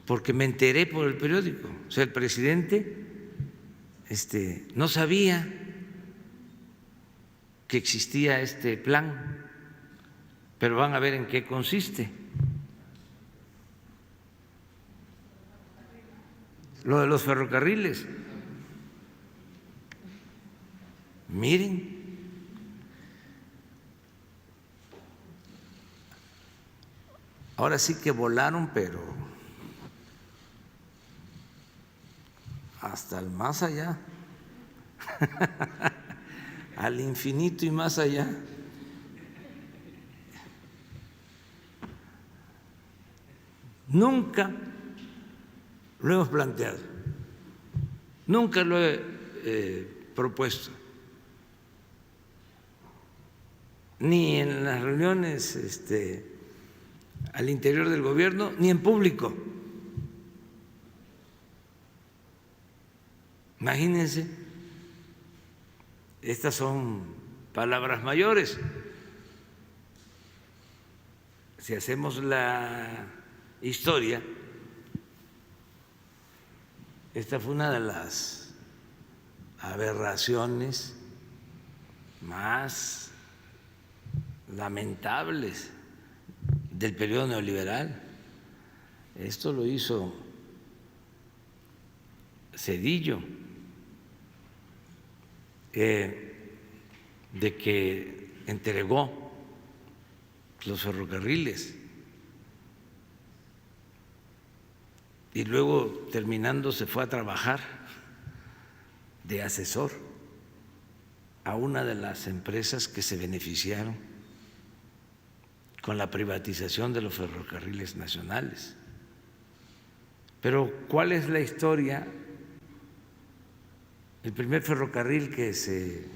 porque me enteré por el periódico. O sea, el presidente no sabía que existía este plan, pero van a ver en qué consiste. Lo de los ferrocarriles. Miren, ahora sí que volaron, pero hasta el más allá, al infinito y más allá. Nunca lo hemos planteado, nunca lo he propuesto, ni en las reuniones al interior del gobierno, ni en público. Imagínense, estas son palabras mayores. Si hacemos la historia, esta fue una de las aberraciones más lamentables del periodo neoliberal. Esto lo hizo Zedillo, de que entregó los ferrocarriles y luego, terminando, se fue a trabajar de asesor a una de las empresas que se beneficiaron con la privatización de los ferrocarriles nacionales. Pero ¿cuál es la historia? El primer ferrocarril que se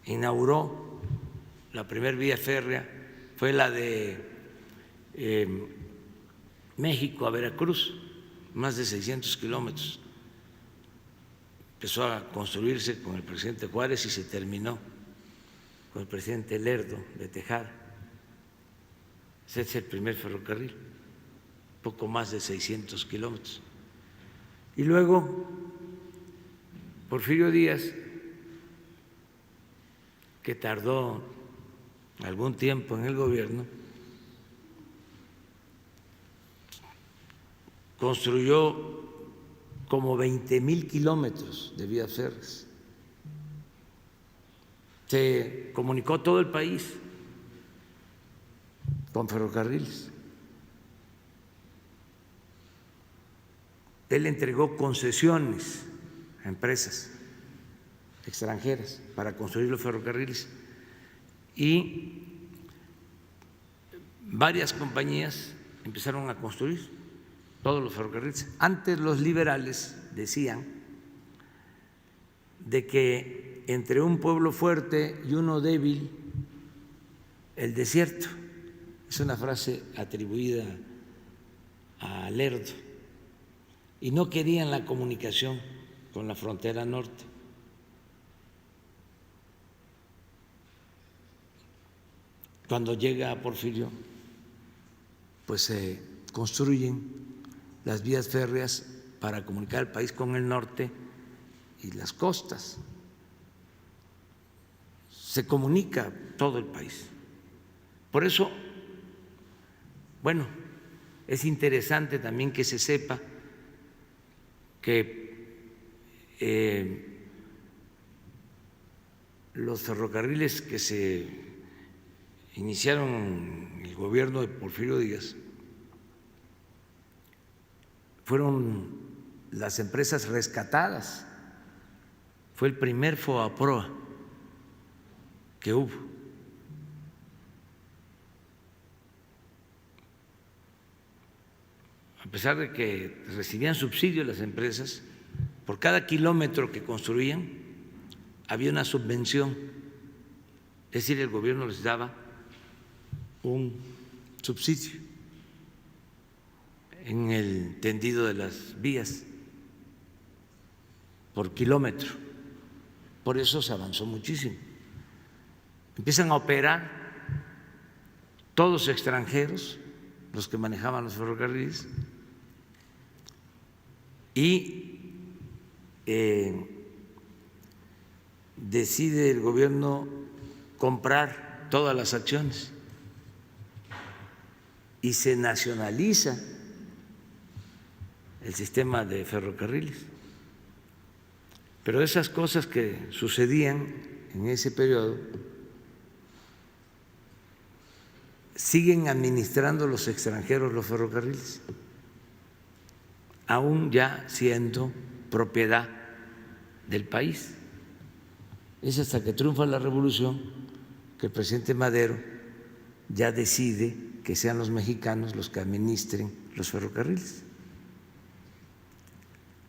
inauguró, la primera vía férrea, fue la de México a Veracruz, más de 600 kilómetros. Empezó a construirse con el presidente Juárez y se terminó con el presidente Lerdo de Tejada. Ese es el primer ferrocarril, poco más de 600 kilómetros. Y luego Porfirio Díaz, que tardó algún tiempo en el gobierno, construyó como 20,000 kilómetros de vías férreas. Se comunicó todo el país con ferrocarriles. Él entregó concesiones a empresas extranjeras para construir los ferrocarriles y varias compañías empezaron a construir todos los ferrocarriles. Antes los liberales decían de que entre un pueblo fuerte y uno débil, el desierto. Es una frase atribuida a Lerdo. Y no querían la comunicación con la frontera norte. Cuando llega Porfirio, pues se construyen las vías férreas para comunicar el país con el norte y las costas. Se comunica todo el país. Por eso, bueno, es interesante también que se sepa que los ferrocarriles que se iniciaron en el gobierno de Porfirio Díaz fueron las empresas rescatadas. Fue el primer FOAPROA que hubo. A pesar de que recibían subsidio las empresas, por cada kilómetro que construían había una subvención, es decir, el gobierno les daba un subsidio en el tendido de las vías por kilómetro. Por eso se avanzó muchísimo. Empiezan a operar todos extranjeros, los que manejaban los ferrocarriles, y decide el gobierno comprar todas las acciones y se nacionaliza el sistema de ferrocarriles. Pero esas cosas que sucedían en ese periodo siguen administrando los extranjeros los ferrocarriles, aún ya siendo propiedad del país. Es hasta que triunfa la revolución que el presidente Madero ya decide que sean los mexicanos los que administren los ferrocarriles.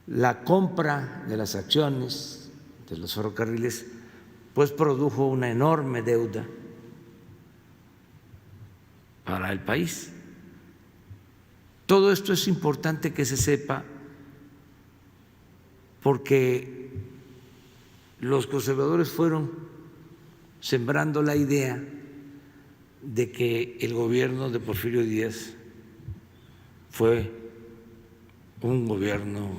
La compra de las acciones de los ferrocarriles pues produjo una enorme deuda para el país. Todo esto es importante que se sepa porque los conservadores fueron sembrando la idea de que el gobierno de Porfirio Díaz fue un gobierno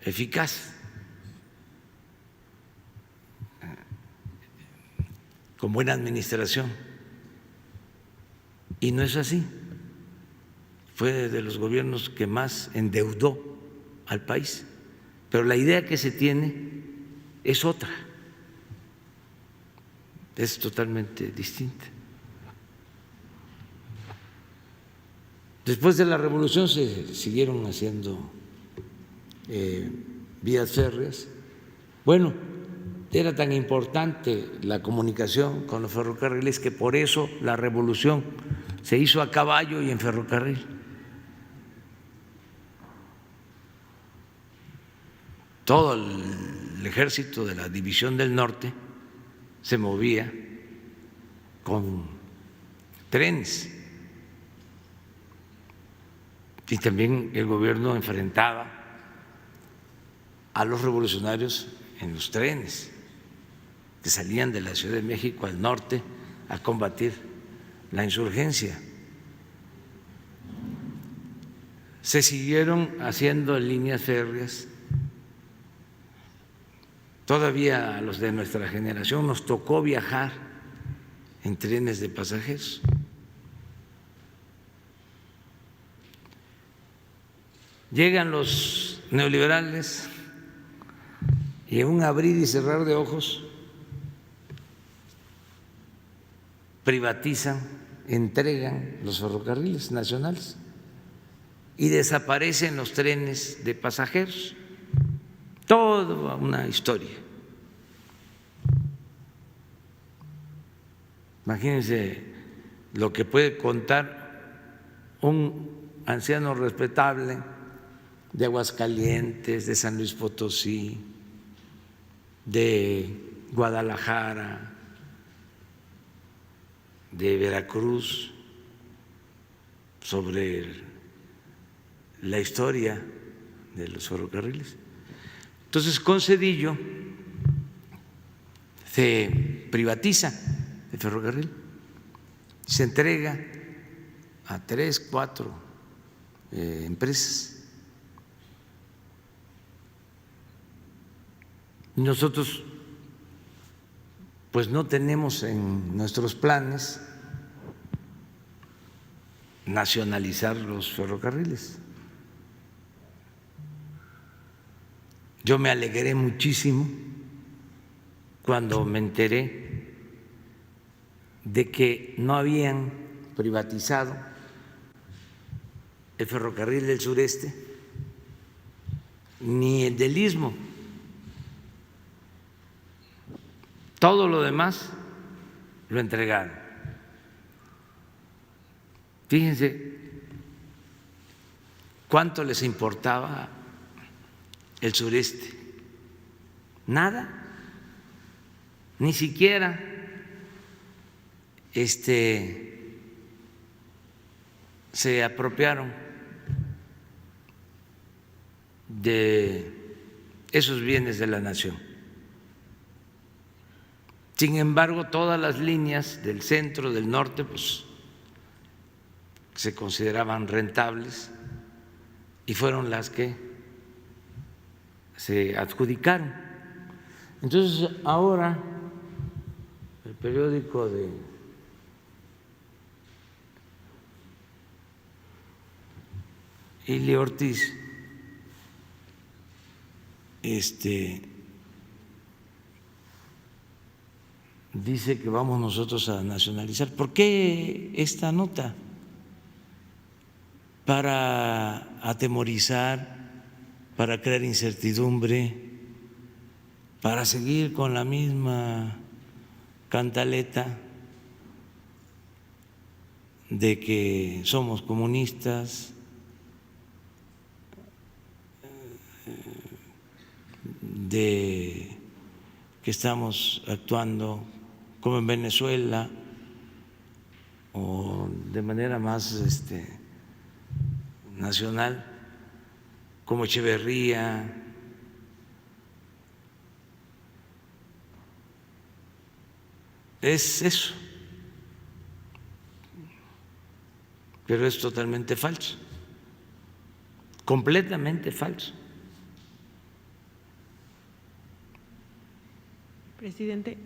eficaz, con buena administración, y no es así. Fue de los gobiernos que más endeudó al país, pero la idea que se tiene es otra, es totalmente distinta. Después de la revolución se siguieron haciendo vías férreas. Bueno, era tan importante la comunicación con los ferrocarriles que por eso la revolución se hizo a caballo y en ferrocarril. Todo el ejército de la División del Norte se movía con trenes y también el gobierno enfrentaba a los revolucionarios en los trenes que salían de la Ciudad de México al norte a combatir la insurgencia. Se siguieron haciendo líneas férreas. Todavía a los de nuestra generación nos tocó viajar en trenes de pasajeros. Llegan los neoliberales y en un abrir y cerrar de ojos privatizan, entregan los ferrocarriles nacionales y desaparecen los trenes de pasajeros. Toda una historia. Imagínense lo que puede contar un anciano respetable de Aguascalientes, de San Luis Potosí, de Guadalajara, de Veracruz, sobre la historia de los ferrocarriles. Entonces, con Zedillo se privatiza el ferrocarril, se entrega a 3, 4 empresas. Nosotros pues no tenemos en nuestros planes nacionalizar los ferrocarriles. Yo me alegré muchísimo cuando me enteré de que no habían privatizado el ferrocarril del sureste ni el del Istmo. Todo lo demás lo entregaron. Fíjense cuánto les importaba el sureste. Nada, ni siquiera se apropiaron de esos bienes de la nación. Sin embargo, todas las líneas del centro, del norte, pues se consideraban rentables y fueron las que se adjudicaron. Entonces ahora el periódico de Ili Ortiz dice que vamos nosotros a nacionalizar. ¿Por qué esta nota? Para atemorizar, para crear incertidumbre, para seguir con la misma cantaleta de que somos comunistas, de que estamos actuando como en Venezuela o de manera más nacional, como Echeverría. Es eso, pero es totalmente falso, completamente falso. Presidente,